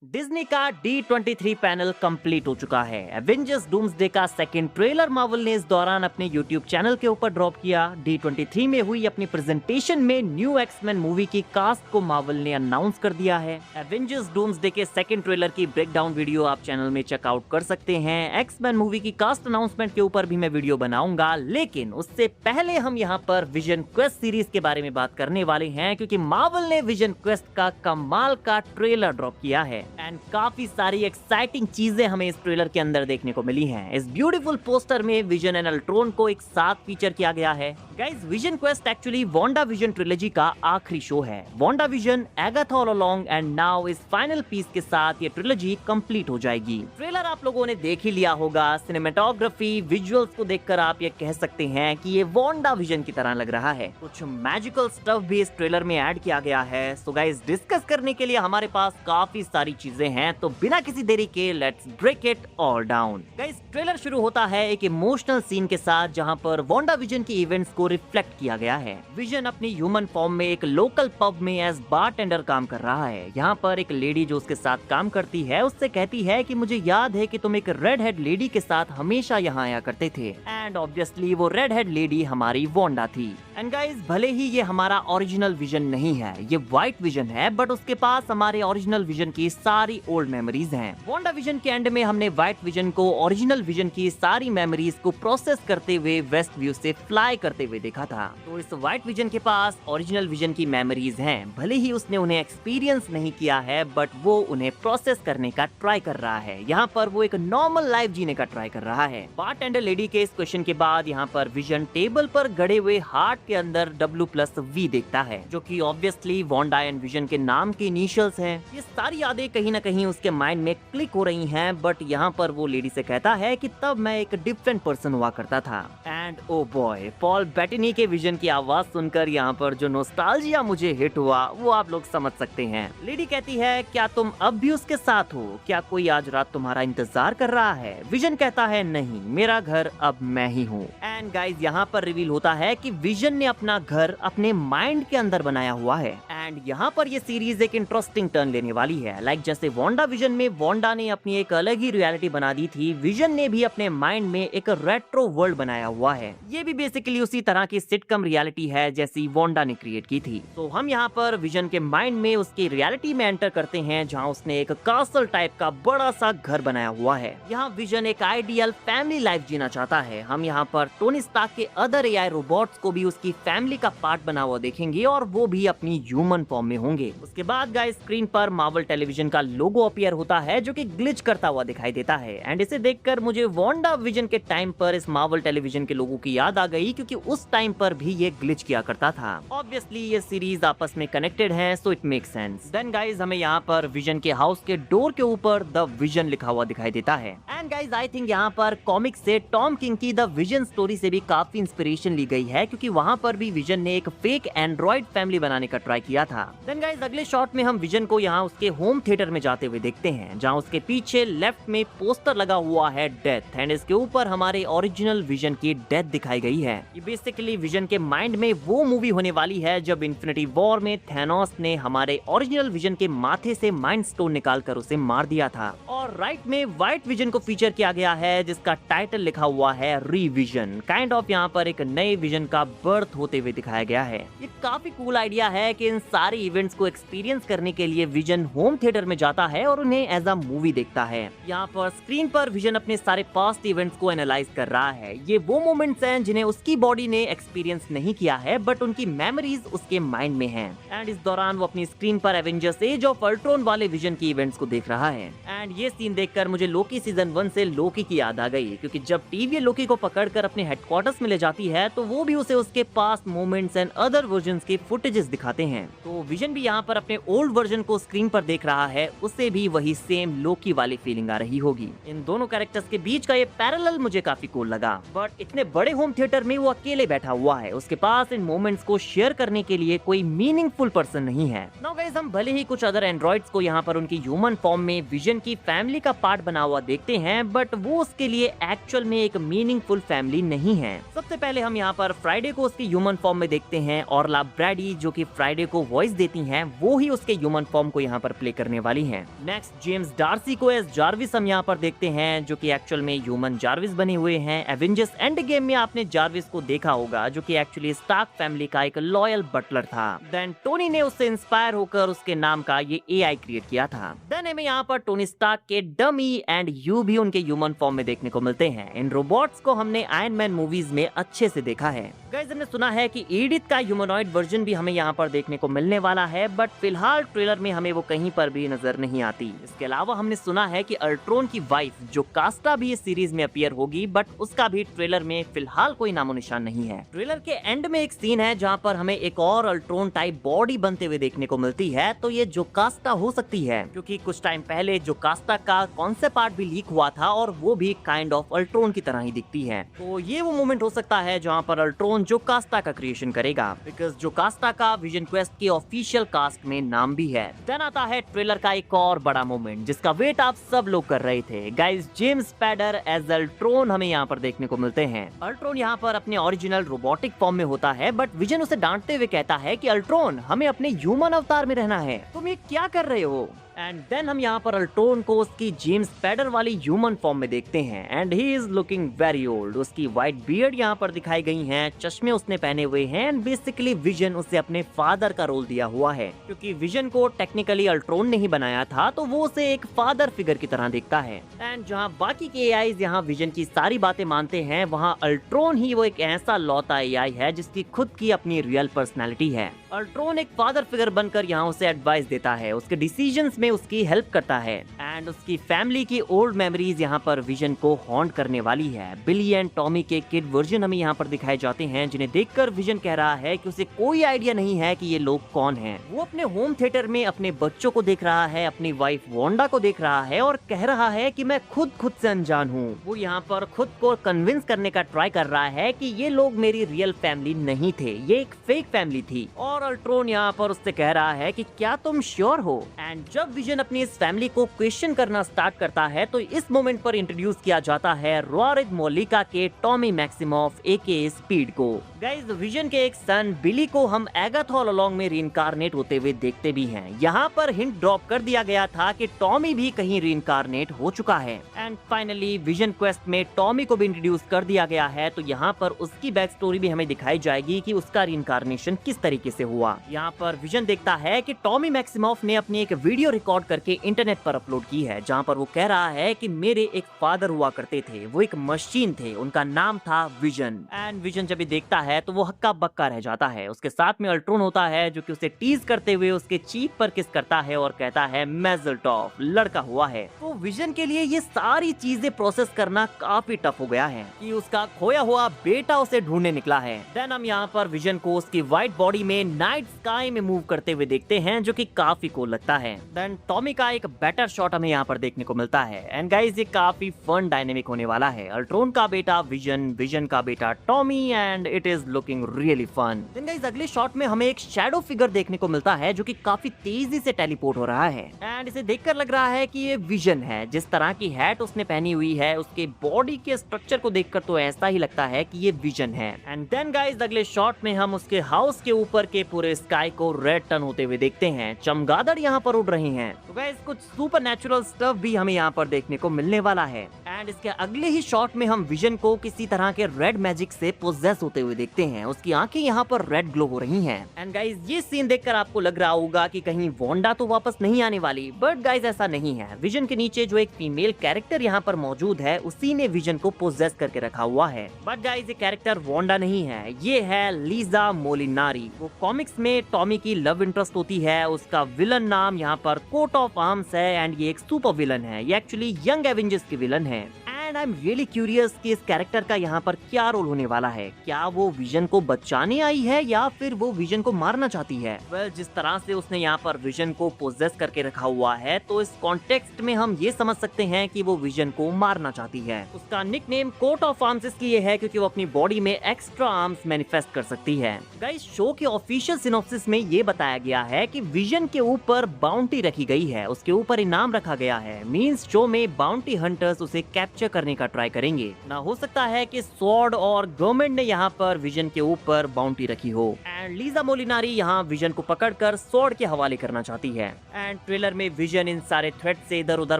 Disney का D23 panel complete हो चुका है। एवेंजर्स डूम्सडे का सेकंड ट्रेलर मार्वल ने इस दौरान अपने यूट्यूब चैनल के ऊपर ड्रॉप किया। D23 में हुई अपनी प्रेजेंटेशन में न्यू एक्समैन मूवी की कास्ट को मार्वल ने अनाउंस कर दिया है। एवेंजर्स डूम्सडे के सेकंड ट्रेलर की ब्रेकडाउन वीडियो आप चैनल में चेकआउट कर सकते हैं। एक्समैन मूवी की कास्ट अनाउंसमेंट के ऊपर भी मैं वीडियो बनाऊंगा, लेकिन उससे पहले हम यहाँ पर विजन क्वेस्ट सीरीज के बारे में बात करने वाले हैं, क्योंकि मार्वल ने विजन क्वेस्ट का कमाल का ट्रेलर ड्रॉप किया है एंड काफी सारी एक्साइटिंग चीजें हमें इस ट्रेलर के अंदर देखने को मिली हैं। इस ब्यूटीफुल पोस्टर में विजन एंड अल्ट्रॉन को एक साथ फीचर किया गया है। Guys, vision quest actually Wanda vision trilogy का आखिरी शो है। Wanda vision, Agatha all along and now इस फाइनल पीस के साथ ये ट्रिलॉजी कंप्लीट हो जाएगी। ट्रेलर आप लोगों ने देख ही लिया होगा। सिनेमेटोग्राफी, विजुअल्स को देखकर आप ये कह सकते हैं कि ये वांडा विजन की तरह लग रहा है। कुछ मैजिकल स्टफ भी इस ट्रेलर में ऐड किया गया है। सो गाइस, डिस्कस करने के लिए हमारे पास काफी सारी चीजें हैं, तो बिना किसी देरी के let's break it all down. Guys, trailer शुरू होता है एक इमोशनल सीन के साथ, जहां पर वांडा विजन की इवेंट्स को रिफ्लेक्ट किया गया है। विजन अपनी ह्यूमन फॉर्म में एक लोकल पब में एज बारटेंडर काम कर रहा है। यहाँ पर एक लेडी जो उसके साथ काम करती है उससे कहती है कि मुझे याद है कि तुम एक रेड हेड लेडी के साथ हमेशा यहाँ आया करते थे, एंड ऑब्वियसली वो रेड हेड लेडी हमारी वांडा थी। एंड गाइस, भले ही ये हमारा ओरिजिनल विजन नहीं है, ये व्हाइट विजन है, बट उसके पास हमारे ओरिजिनल विजन की सारी ओल्ड मेमोरीज हैं। वांडा विजन के एंड में हमने व्हाइट विजन को ओरिजिनल विजन की सारी मेमोरीज को प्रोसेस करते हुए वेस्ट व्यू से फ्लाई करते हुए देखा था। तो इस व्हाइट विजन के पास ओरिजिनल विजन की मेमोरीज हैं। भले ही उसने उन्हें एक्सपीरियंस नहीं किया है, बट वो उन्हें प्रोसेस करने का ट्राई कर रहा है। यहाँ पर वो एक नॉर्मल लाइफ जीने का ट्राई कर रहा है। बारटेंडर लेडी के इस क्वेश्चन के बाद यहाँ पर विजन टेबल पर गड़े हुए हार्ट के अंदर W+V देखता है, जो कि ऑब्वियसली वांडा एंड विजन के नाम के इनिशियल्स हैं। ये सारी यादें कहीं ना कहीं उसके माइंड में क्लिक हो रही हैं, बट यहाँ पर वो लेडी से कहता है कि तब मैं एक डिफरेंट पर्सन हुआ करता था। And oh boy, Paul Bettany के विजन की आवाज सुनकर यहाँ पर जो नॉस्टैल्जिया मुझे हिट हुआ वो आप लोग समझ सकते हैं। लेडी कहती है, क्या तुम अब भी उसके साथ हो? क्या कोई आज रात तुम्हारा इंतजार कर रहा है? विजन कहता है, नहीं, मेरा घर अब मैं ही हूँ। एंड गाइज, यहाँ पर रिवील होता है कि विजन ने अपना घर अपने माइंड के अंदर बनाया हुआ है। एंड यहाँ पर ये सीरीज एक इंटरेस्टिंग टर्न लेने वाली है। लाइक जैसे वांडा विजन में वांडा ने अपनी एक अलग ही रियलिटी बना दी थी, विजन ने भी अपने माइंड में एक रेट्रो वर्ल्ड बनाया हुआ है। ये भी बेसिकली उसी तरह की सिटकम रियलिटी है जैसी वांडा ने क्रिएट की थी। तो हम यहाँ पर विजन के माइंड में उसकी रियलिटी में एंटर करते हैं, जहाँ उसने एक कासल टाइप का बड़ा सा घर बनाया हुआ है। यहाँ विजन एक आइडियल फैमिली लाइफ जीना चाहता है। हम यहाँ पर टोनी स्टार्क के अदर AI रोबोट्स को भी उसकी फैमिली का पार्ट बना हुआ देखेंगे, और वो भी अपनी ह्यूमन फॉर्म में होंगे। उसके बाद गाइस, स्क्रीन पर मार्वल टेलीविजन का लोगो अपीयर होता है, जो कि ग्लिच करता हुआ दिखाई देता है। एंड इसे देखकर मुझे वांडा विजन के टाइम पर इस मार्वल टेलीविजन के लोगों की याद आ गई, क्योंकि उस टाइम पर भी ये ग्लिच किया करता था। ऑब्वियसली ये सीरीज आपस में कनेक्टेड है, so it make sense. Then guys, हमें यहाँ पर विजन के हाउस के डोर के ऊपर द विजन लिखा हुआ दिखाई देता है। एंड गाइस, आई थिंक यहाँ पर कॉमिक से टॉम किंग की द विजन स्टोरी से भी काफी इंस्पिरेशन ली गई है, क्योंकि वहाँ पर भी विजन ने एक फेक एंड्रॉइड फैमिली बनाने का ट्राई किया था। देन गाइस, अगले शॉट में हम विजन को यहाँ उसके होम थिएटर में जाते हुए देखते हैं, जहाँ उसके पीछे लेफ्ट में पोस्टर लगा हुआ है डेथ, एंड इसके ऊपर हमारे ओरिजिनल विजन की डेथ दिखाई गई है। ये बेसिकली विजन के माइंड में वो मूवी होने वाली है जब इन्फिनिटी वॉर में थैनोस ने हमारे ओरिजिनल विजन के माथे से माइंड स्टोन निकालकर उसे मार दिया था। और राइट में व्हाइट विजन को फीचर किया गया है, जिसका टाइटल लिखा हुआ है रीविजन। काइंड ऑफ यहाँ पर एक नए विजन का बर्थ होते हुए दिखाया गया है। ये काफी कूल आइडिया है कि इन सारे इवेंट्स को एक्सपीरियंस करने के लिए विजन होम थिएटर में जाता है और उन्हें एज अ मूवी देखता है। यहाँ पर स्क्रीन पर विजन अपने सारे पास्ट इवेंट्स को एनालाइज कर रहा है। ये वो मोमेंट्स हैं जिन्हें उसकी बॉडी ने एक्सपीरियंस नहीं किया है, बट उनकी मेमोरीज उसके माइंड में हैं। एंड इस दौरान वो अपनी स्क्रीन पर एवेंजर्स एज ऑफ अल्ट्रॉन वाले विजन की इवेंट्स को देख रहा है। एंड ये सीन देखकर मुझे लोकी सीजन 1 से लोकी की याद आ गई, क्योंकि जब टीवी लोकी को पकड़कर अपने हेडक्वार्टर्स में ले जाती है, तो वो भी उसे उसके past moments and other versions के फुटेजेस दिखाते हैं। तो विजन भी यहाँ पर अपने ओल्ड वर्जन को स्क्रीन पर देख रहा है, उसे भी वही सेम लोकी वाली फीलिंग आ रही होगी। इन दोनों कैरेक्टर्स के बीच का ये पैरेलल मुझे काफी कूल लगा। बट इतने बड़े होम थिएटर में वो अकेले बैठा हुआ है, उसके पास इन मोमेंट्स को शेयर करने के लिए कोई मीनिंगफुल पर्सन नहीं है। नाउ गाइस, हम भले ही कुछ अदर एंड्रॉइड्स को यहाँ पर उनकी ह्यूमन फॉर्म में विजन की फैमिली का पार्ट बना हुआ देखते हैं, बट वो उसके लिए एक्चुअल में एक मीनिंगफुल फैमिली नहीं है। सबसे पहले हम यहाँ पर फ्राइडे को उसकी ह्यूमन फॉर्म में देखते हैं, ऑर्ला ब्रैडी, जो कि फ्राइडे को वॉइस देती हैं वो ही उसके ह्यूमन फॉर्म को यहाँ पर प्ले करने वाली हैं। नेक्स्ट जेम्स डार्सी को एज जार्विस हम यहाँ पर देखते हैं, जो कि एक्चुअल में ह्यूमन जार्विस बने हुए हैं। एवेंजर्स एंड गेम में आपने जार्विस को देखा होगा, जो कि एक्चुअली स्टार्क फैमिली का एक लॉयल बटलर था। देन टोनी ने उससे इंस्पायर होकर उसके नाम का ये एआई क्रिएट किया था। देन हमें यहाँ पर टोनी स्टार्क के डमी एंड यू भी उनके ह्यूमन फॉर्म में देखने को मिलते हैं। इन रोबोट्स को हमने आयरन मैन मूवीज में अच्छे से देखा है। गाइस हमने सुना है कि एडिथ का ह्यूमनॉइड वर्जन भी हमें यहाँ पर देखने को मिलने वाला है, बट फिलहाल ट्रेलर में हमें वो कहीं पर भी नजर नहीं आती। इसके अलावा हमने सुना है कि अल्ट्रॉन की वाइफ जो कास्टा भी इस सीरीज में अपीयर होगी, बट उसका भी ट्रेलर में फिलहाल कोई नामो निशान नहीं है। ट्रेलर के एंड में एक सीन है जहाँ पर हमें एक और अल्ट्रॉन टाइप बॉडी बनते हुए देखने को मिलती है, तो ये जो कास्टा हो सकती है, क्योंकि कुछ टाइम पहले जो कास्टा का कॉन्सेप्ट आर्ट भी लीक हुआ था और वो भी काइंड ऑफ अल्ट्रॉन की तरह ही दिखती है। तो ये वो मोमेंट हो सकता है जहाँ पर अल्ट्रॉन जो कास्टा का क्रिएशन करेगा, बिकॉज जो कास्टा का विजन क्वेस्ट की ऑफिशियल कास्ट में नाम भी है। देन आता है ट्रेलर का एक और बड़ा मोमेंट जिसका वेट आप सब लोग कर रहे थे। Guys James Spader as Ultron हमें यहाँ पर देखने को मिलते हैं। अल्ट्रॉन यहाँ पर अपने ओरिजिनल रोबोटिक फॉर्म में होता है, बट विजन उसे डांटते हुए कहता है कि अल्ट्रॉन हमें अपने ह्यूमन अवतार में रहना है, तुम ये क्या कर रहे हो। एंड देन हम यहाँ पर अल्ट्रॉन को उसकी जेम्स स्पैडर वाली ह्यूमन फॉर्म में देखते हैं and he is looking very old. उसकी व्हाइट बियर्ड यहाँ पर दिखाई गई हैं, चश्मे उसने पहने हुए हैं एंड बेसिकली विजन उसे अपने फादर का रोल दिया हुआ है, क्योंकि विजन को टेक्निकली अल्ट्रॉन ने ही बनाया था, तो वो उसे एक फादर फिगर की तरह दिखता है। एंड जहाँ बाकी के एआईज यहाँ विजन की सारी बातें मानते हैं, वहाँ अल्ट्रॉन ही वो एक ऐसा लौता एआई है जिसकी खुद की अपनी रियल पर्सनैलिटी है। अल्ट्रॉन एक फादर फिगर बनकर यहाँ उसे एडवाइस देता है, उसके डिसीजंस में उसकी हेल्प करता है एंड उसकी फैमिली की ओल्ड मेमोरीज यहाँ पर विजन को हॉन्ट करने वाली है। बिली एंड टॉमी के किड वर्जन हमें यहाँ पर दिखाए जाते हैं, जिन्हें देखकर विजन कह रहा है कि उसे कोई आइडिया नहीं है कि ये लोग कौन हैं। वो अपने होम थिएटर में अपने बच्चों को देख रहा है, अपनी वाइफ वांडा को देख रहा है और कह रहा है कि मैं खुद से अनजान हूँ। वो यहाँ पर खुद को कन्विंस करने का ट्राई कर रहा है कि ये लोग मेरी रियल फैमिली नहीं थे, ये एक फेक फैमिली थी। और अल्ट्रॉन यहाँ पर उससे कह रहा है कि क्या तुम श्योर हो। एंड जब विजन अपनी इस फैमिली को क्वेश्चन करना स्टार्ट करता है, तो इस मोमेंट पर इंट्रोड्यूस किया जाता है रॉरिक मोलिका के टॉमी मैक्सिमॉफ एके स्पीड को। गाइस विजन के एक सन बिली को हम एगाथा ऑल अलोंग में रीइंकारनेट होते हुए देखते भी हैं। यहाँ पर हिंट ड्रॉप कर दिया गया था कि टॉमी भी कहीं रीइंकारनेट हो चुका है। एंड फाइनली विजन क्वेस्ट में टॉमी को भी इंट्रोड्यूस कर दिया गया है, तो यहाँ पर उसकी बैक स्टोरी भी हमें दिखाई जाएगी कि उसका रीइंकारनेशन किस तरीके से हुआ। यहाँ पर विजन देखता है कि टॉमी मैक्सिमॉफ ने अपनी एक वीडियो रिकॉर्ड करके इंटरनेट पर अपलोड की है, जहाँ पर वो कह रहा है कि मेरे एक फादर हुआ करते थे, वो एक मशीन थे, उनका नाम था विजन। एंड विजन जब ये देखता है तो वो हक्का बक्का रह जाता है। उसके साथ में अल्ट्रॉन होता है, जो कि उसे टीज करते हुए उसके चीक पर किस करता है और कहता है मेजल टॉप, लड़का हुआ है। तो विजन के लिए ये सारी चीजें प्रोसेस करना काफी टफ हो गया है कि उसका खोया हुआ बेटा उसे ढूंढने निकला है। देन हम यहाँ पर विजन को उसकी व्हाइट बॉडी में नाइट स्काई में मूव करते हुए देखते हैं, जो कि काफी कूल लगता है। देन टॉमी का एक बेटर शॉट हमें यहाँ पर देखने को मिलता है। एंड गाइस ये काफी फन डायनेमिक होने वाला है। अल्ट्रॉन का बेटा विजन, विजन का बेटा Tommy, and it is looking really fun. Then guys अगले शॉट में हमें एक शैडो फिगर देखने को मिलता है, जो कि काफी तेजी से टेलीपोर्ट हो रहा है। एंड इसे देखकर लग रहा है कि ये विजन है। जिस तरह की हैट उसने पहनी हुई है, उसके बॉडी के स्ट्रक्चर को देखकर तो ऐसा ही लगता है कि ये विजन है। एंड देन गाइस अगले शॉट में हम उसके हाउस के ऊपर के पूरे स्काई को रेड टर्न होते हुए देखते हैं। चमगादड़ यहाँ पर उड़ रही हैं। तो गाइस कुछ सुपरनैचुरल स्टफ भी हमें यहाँ पर देखने को मिलने वाला है। एंड इसके अगले ही शॉट में हम विजन को किसी तरह के रेड मैजिक से पोजेस होते हुए देखते हैं। उसकी आंखें यहाँ पर रेड ग्लो हो रही हैं। एंड गाइस ये सीन देखकर आपको लग रहा होगा कि कहीं वांडा तो वापस नहीं आने वाली, बट गाइस ऐसा नहीं है। विजन के नीचे जो एक फीमेल कैरेक्टर यहाँ पर मौजूद है, उसी ने विजन को पोजेस करके रखा हुआ है। बट गाइस ये कैरेक्टर वांडा नहीं है, ये है लीजा मोलिनारी। वो कॉमिक्स में टॉमी की लव इंटरेस्ट होती है। उसका विलन नाम यहाँ पर कोट ऑफ आर्म्स है एंड ये एक सुपर विलन है। ये एक्चुअली यंग एवेंजर्स की विलन है। And I am really curious कि इस कैरेक्टर का यहाँ पर क्या रोल होने वाला है। क्या वो विजन को बचाने आई है या फिर वो विजन को मारना चाहती है। वेल जिस तरह से उसने यहाँ पर विजन को पोजेस करके रखा हुआ है, तो इस कॉन्टेक्स्ट में हम ये समझ सकते हैं कि वो विजन को मारना चाहती है। उसका निकनेम कोट ऑफ आर्म्स इसलिए है क्योंकि वो अपनी बॉडी में एक्स्ट्रा आर्म्स मैनिफेस्ट कर सकती है। गाइस शो के ऑफिशियल सिनॉप्सिस में ये बताया गया है कि विजन के ऊपर बाउंटी रखी गई है, उसके ऊपर इनाम रखा गया है। मींस शो में बाउंटी हंटर्स उसे कैप्चर करने करने का ट्राई करेंगे। ना हो सकता है कि स्वॉर्ड और गवर्नमेंट ने यहाँ पर विजन के ऊपर बाउंटी रखी हो एंड लीजा मोलिनारी यहाँ विजन को पकड़कर स्वॉर्ड के हवाले करना चाहती है। एंड ट्रेलर में विजन इन सारे थ्रेट से इधर उधर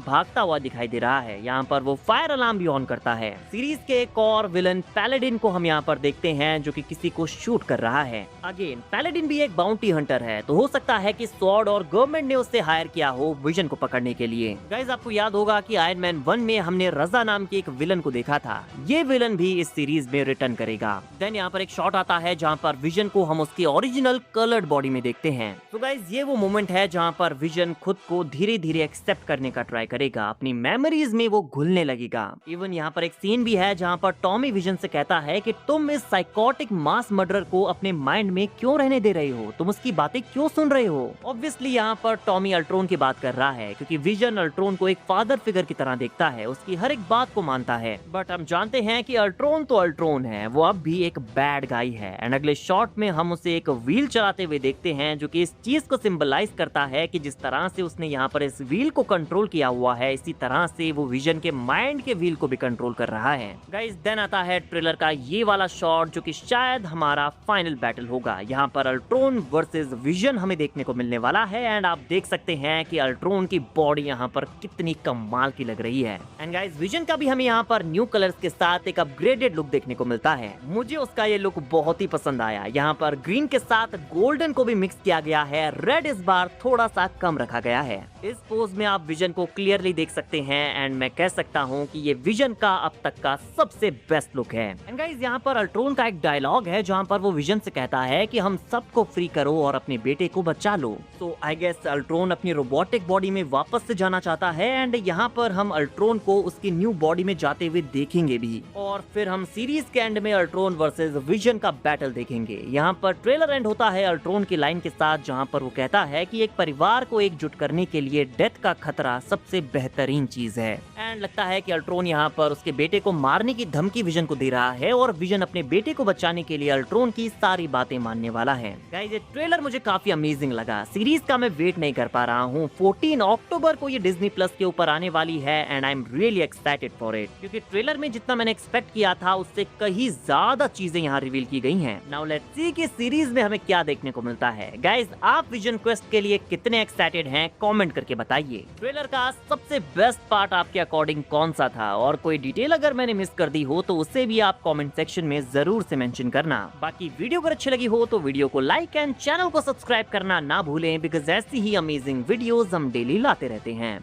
भागता हुआ दिखाई दे रहा है। यहाँ पर वो फायर अलार्म भी ऑन करता है। सीरीज के एक और विलन पैलेडिन को हम यहाँ पर देखते हैं जो कि किसी को शूट कर रहा है। अगेन पैलेडिन भी एक बाउंटी हंटर है, तो हो सकता है कि स्वॉर्ड और गवर्नमेंट ने उससे हायर किया हो विजन को पकड़ने के लिए। गाइस आपको याद होगा कि आयरन मैन 1 में हमने रजा नाम के एक विलन को देखा था। ये विलन भी इस सीरीज में रिटर्न करेगा। देन यहाँ पर एक शॉट आता है जहाँ पर विजन को हम उसकी ओरिजिनल कलर्ड बॉडी में देखते हैं। तो गाइस ये वो मोमेंट है जहाँ पर विजन खुद को धीरे धीरे एक्सेप्ट करने का ट्राई करेगा, अपनी मेमोरीज में वो घुलने लगेगा। इवन यहाँ पर एक सीन भी है जहाँ पर टॉमी विजन से कहता है कि तुम इस साइकोटिक मास मर्डरर को अपने माइंड में क्यों रहने दे रहे हो, तुम उसकी बातें क्यों सुन रहे हो। ऑब्वियसली यहाँ पर टॉमी अल्ट्रॉन की बात कर रहा है क्योंकि विजन अल्ट्रॉन को एक फादर फिगर की तरह देखता है, उसकी हर एक बात को मानता है। बट हम जानते हैं कि अल्ट्रॉन तो अल्ट्रॉन है, वो अब भी एक बैड गाय है। एंड अगले शॉट में हम उसे एक व्हील चलाते हुए देखते हैं जो कि इस चीज को सिंबलाइज करता है कि जिस तरह से उसने यहाँ पर इस व्हील को कंट्रोल किया हुआ है, इसी तरह से वो विजन के माइंड के व्हील को भी कंट्रोल कर रहा है। गाइस देन आता है ट्रेलर का ये वाला शॉट जो कि शायद हमारा फाइनल बैटल होगा। यहाँ पर अल्ट्रॉन वर्सेस विजन हमें देखने को मिलने वाला है। एंड आप देख सकते हैं कि अल्ट्रॉन की बॉडी यहाँ पर कितनी कमाल की लग रही है। एंड गाइस विजन का भी हमें यहाँ पर न्यू कलर्स के साथ एक अपग्रेडेड लुक देखने को मिलता है। मुझे उसका ये लुक बहुत ही पसंद आया। यहाँ पर ग्रीन के साथ गोल्डन को भी मिक्स किया गया है, रेड इस बार थोड़ा सा कम रखा गया है। इस पोज में आप विजन को क्लियरली देख सकते हैं एंड मैं कह सकता हूँ कि ये विजन का अब तक का सबसे बेस्ट लुक है। एंड गाइस यहाँ पर अल्ट्रॉन का एक डायलॉग है जहाँ पर वो विजन से कहता है कि हम सबको फ्री करो और अपने बेटे को बचा लो। तो आई गेस अल्ट्रॉन अपनी रोबोटिक बॉडी में वापस से जाना चाहता है एंड यहाँ पर हम अल्ट्रॉन को उसकी न्यू बॉडी में जाते हुए देखेंगे भी। और फिर हम सीरीज के एंड में अल्ट्रॉन वर्सेस विजन का बैटल देखेंगे। यहाँ पर ट्रेलर एंड होता है अल्ट्रॉन की लाइन के साथ जहाँ पर वो कहता है कि एक परिवार को एकजुट करने के लिए डेथ का खतरा सबसे बेहतरीन चीज है। एंड लगता है कि अल्ट्रॉन यहाँ पर उसके बेटे को मारने की धमकी विजन को दे रहा है और विजन अपने बेटे को बचाने के लिए अल्ट्रॉन की सारी बातें मानने वाला है। गाइस ये ट्रेलर मुझे काफी अमेजिंग लगा। सीरीज का मैं वेट नहीं कर पा रहा हूँ। 14 अक्टूबर को ये डिज्नी प्लस के ऊपर आने वाली है and I am really excited for it क्योंकि ट्रेलर में जितना मैंने एक्सपेक्ट किया था उससे कहीं ज्यादा चीजें यहाँ रिवील की गई हैं। नाउ लेट्स सी कि सीरीज में हमें क्या देखने को मिलता है। गाइस आप विजन क्वेस्ट के लिए कितने एक्साइटेड हैं कमेंट करके बताइए। ट्रेलर का सबसे बेस्ट पार्ट आपके अकॉर्डिंग कौन सा था और कोई डिटेल अगर मैंने मिस कर दी हो तो उसे भी आप कमेंट सेक्शन में जरूर से मेंशन करना। बाकी वीडियो अगर अच्छी लगी हो तो वीडियो को लाइक एंड चैनल को सब्सक्राइब करना ना भूलें बिकॉज ऐसी ही अमेजिंग वीडियोस हम डेली लाते रहते हैं।